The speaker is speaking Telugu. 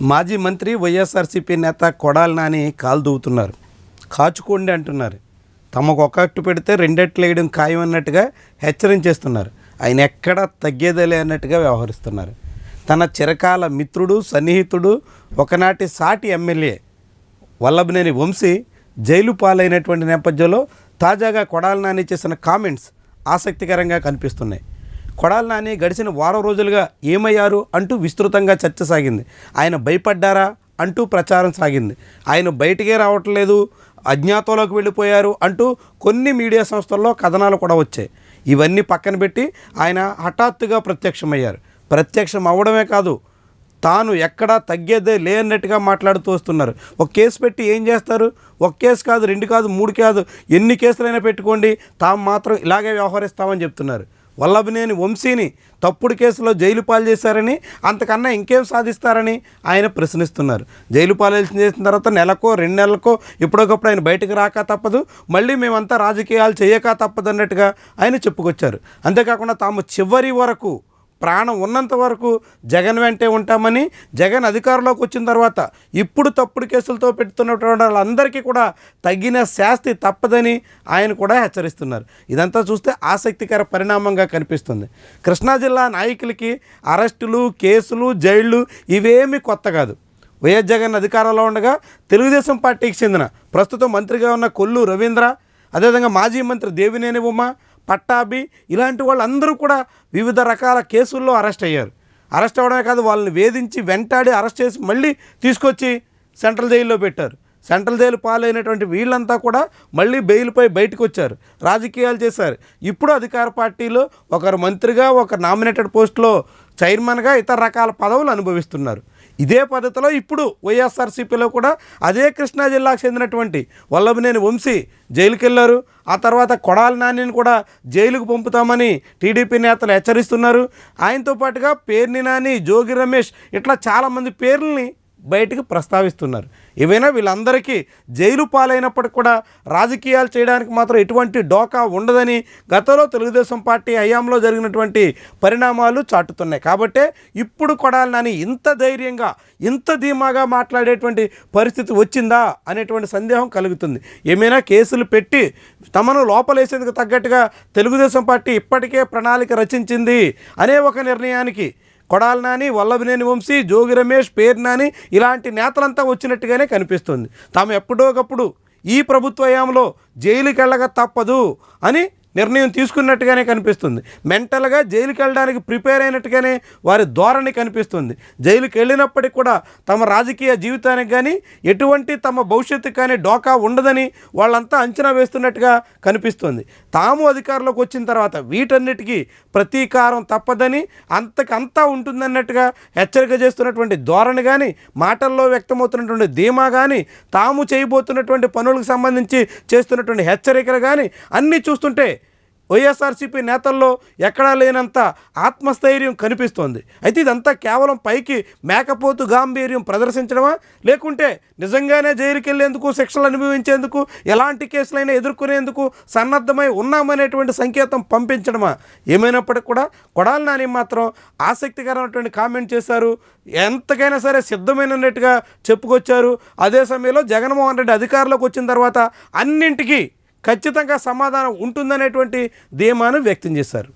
మాజీ మంత్రి వైఎస్ఆర్సీపీ నేత కొడాలి నాని కాలు దూవుతున్నారు. కాచుకోండి అంటున్నారు. తమకు ఒకట్టు పెడితే రెండెట్లు వేయడం ఖాయం అన్నట్టుగా హెచ్చరించేస్తున్నారు. ఆయన ఎక్కడా తగ్గేదేలే అన్నట్టుగా వ్యవహరిస్తున్నారు. తన చిరకాల మిత్రుడు, సన్నిహితుడు, ఒకనాటి సాటి ఎమ్మెల్యే వల్లభనేని వంశీ జైలు పాలైనటువంటి నేపథ్యంలో తాజాగా కొడాలి నాని చేసిన కామెంట్స్ ఆసక్తికరంగా కనిపిస్తున్నాయి. కొడాలి నాని గడిచిన వారం రోజులుగా ఏమయ్యారు అంటూ విస్తృతంగా చర్చ సాగింది. ఆయన భయపడ్డారా అంటూ ప్రచారం సాగింది. ఆయన బయటికే రావట్లేదు, అజ్ఞాతంలోకి వెళ్ళిపోయారు అంటూ కొన్ని మీడియా సంస్థల్లో కథనాలు కూడా వచ్చాయి. ఇవన్నీ పక్కన పెట్టి ఆయన హఠాత్తుగా ప్రత్యక్షమయ్యారు. ప్రత్యక్షం అవ్వడమే కాదు, తాను ఎక్కడా తగ్గేదే లేనట్టుగా మాట్లాడుతూ వస్తున్నారు. ఒక కేసు పెట్టి ఏం చేస్తారు? ఒక కేసు కాదు, 2 కాదు, 3 కాదు, ఎన్ని కేసులైనా పెట్టుకోండి, తాము మాత్రం ఇలాగే వ్యవహరిస్తామని చెప్తున్నారు. వల్లభనేని వంశీని తప్పుడు కేసులో జైలు పాలు చేశారని, అంతకన్నా ఇంకేం సాధిస్తారని ఆయన ప్రశ్నిస్తున్నారు. జైలు పాలు చేసిన తర్వాత నెలకో 2 నెలలకో ఎప్పుడొకప్పుడు ఆయన బయటకు రాక తప్పదు, మళ్ళీ మేమంతా రాజకీయాలు చేయక తప్పదు అన్నట్టుగా ఆయన చెప్పుకొచ్చారు. అంతేకాకుండా తాము చివరి వరకు, ప్రాణం ఉన్నంత వరకు జగన్ వెంటే ఉంటామని, జగన్ అధికారంలోకి వచ్చిన తర్వాత ఇప్పుడు తప్పుడు కేసులతో పెడుతున్నటువంటి వాళ్ళందరికీ కూడా తగిన శాస్తి తప్పదని ఆయన కూడా హెచ్చరిస్తున్నారు. ఇదంతా చూస్తే ఆసక్తికర పరిణామంగా కనిపిస్తుంది. కృష్ణా జిల్లా నాయకులకి అరెస్టులు, కేసులు, జైళ్ళు ఇవేమీ కొత్త కాదు. వైఎస్ జగన్ అధికారంలో ఉండగా తెలుగుదేశం పార్టీకి చెందిన ప్రస్తుతం మంత్రిగా ఉన్న కొల్లు రవీంద్ర, అదేవిధంగా మాజీ మంత్రి దేవినేని ఉమ, పట్టాభి ఇలాంటి వాళ్ళందరూ కూడా వివిధ రకాల కేసుల్లో అరెస్ట్ అయ్యారు. అరెస్ట్ అవ్వడమే కాదు, వాళ్ళని వేధించి వెంటాడి అరెస్ట్ చేసి మళ్ళీ తీసుకొచ్చి సెంట్రల్ జైల్లో పెట్టారు. సెంట్రల్ జైలు పాలైనటువంటి వీళ్ళంతా కూడా మళ్ళీ బెయిల్పై బయటకు వచ్చారు, రాజకీయాలు చేశారు. ఇప్పుడు అధికార పార్టీలో ఒకరు మంత్రిగా, ఒక నామినేటెడ్ పోస్టులో చైర్మన్గా ఇతర రకాల పదవులు అనుభవిస్తున్నారు. ఇదే పద్ధతిలో ఇప్పుడు వైఎస్ఆర్సీపీలో కూడా అదే కృష్ణా జిల్లాకు చెందినటువంటి వల్లభనేని వంశీ జైలుకి వెళ్ళారు. ఆ తర్వాత కొడాలి నానిని కూడా జైలుకు పంపుతామని టీడీపీ నేతలు హెచ్చరిస్తున్నారు. ఆయనతో పాటుగా పేర్ని నాని, జోగి రమేష్ ఇట్లా చాలామంది పేర్లని బయటికి ప్రస్తావిస్తున్నారు. ఏవైనా వీళ్ళందరికీ జైలు పాలైనప్పటికి కూడా రాజకీయాలు చేయడానికి మాత్రం ఎటువంటి డోకా ఉండదని గతంలో తెలుగుదేశం పార్టీ హయాంలో జరిగినటువంటి పరిణామాలు చాటుతున్నాయి. కాబట్టే ఇప్పుడు కొడాలి నాని ఇంత ధైర్యంగా, ఇంత ధీమాగా మాట్లాడేటువంటి పరిస్థితి వచ్చిందా అనేటువంటి సందేహం కలుగుతుంది. ఏమైనా కేసులు పెట్టి తమను లోపలేసేందుకు తగ్గట్టుగా తెలుగుదేశం పార్టీ ఇప్పటికే ప్రణాళిక రచించింది అనే ఒక నిర్ణయానికి కొడాలి నాని, వల్లభనేని వంశీ, జోగి రమేష్, పేర్ని నాని ఇలాంటి నేతలంతా వచ్చినట్టుగానే కనిపిస్తుంది. తాము ఎప్పుడోకప్పుడు ఈ ప్రభుత్వ హయాంలో జైలుకి వెళ్ళక తప్పదు అని నిర్ణయం తీసుకున్నట్టుగానే కనిపిస్తుంది. మెంటల్గా జైలుకి వెళ్ళడానికి ప్రిపేర్ అయినట్టుగానే వారి ధోరణి కనిపిస్తుంది. జైలుకి వెళ్ళినప్పటికీ కూడా తమ రాజకీయ జీవితానికి కానీ ఎటువంటి తమ భవిష్యత్తుకు కానీ డోకా ఉండదని వాళ్ళంతా అంచనా వేస్తున్నట్టుగా కనిపిస్తుంది. తాము అధికారంలోకి వచ్చిన తర్వాత వీటన్నిటికీ ప్రతీకారం తప్పదని, అంతకంతా ఉంటుందన్నట్టుగా హెచ్చరిక చేస్తున్నటువంటి ధోరణి కానీ, మాటల్లో వ్యక్తమవుతున్నటువంటి ధీమా కానీ, తాము చేయబోతున్నటువంటి పనులకు సంబంధించి చేస్తున్నటువంటి హెచ్చరికలు కానీ అన్నీ చూస్తుంటే వైఎస్ఆర్సీపీ నేతల్లో ఎక్కడా లేనంత ఆత్మస్థైర్యం కనిపిస్తోంది. అయితే ఇదంతా కేవలం పైకి మేకపోతు గాంభీర్యం ప్రదర్శించడమా, లేకుంటే నిజంగానే జైలుకి వెళ్ళేందుకు, శిక్షలు అనుభవించేందుకు, ఎలాంటి కేసులైనా ఎదుర్కొనేందుకు సన్నద్ధమై ఉన్నామనేటువంటి సంకేతం పంపించడమా? ఏమైనప్పటికీ కూడా కొడాలి నాని మాత్రం ఆసక్తికరమైనటువంటి కామెంట్ చేశారు. ఎంతకైనా సరే సిద్ధమైనట్టుగా చెప్పుకొచ్చారు. అదే సమయంలో జగన్మోహన్ రెడ్డి అధికారంలోకి వచ్చిన తర్వాత అన్నింటికీ ఖచ్చితంగా సమాధానం ఉంటుందనేటువంటి ధీమాను వ్యక్తం చేశారు.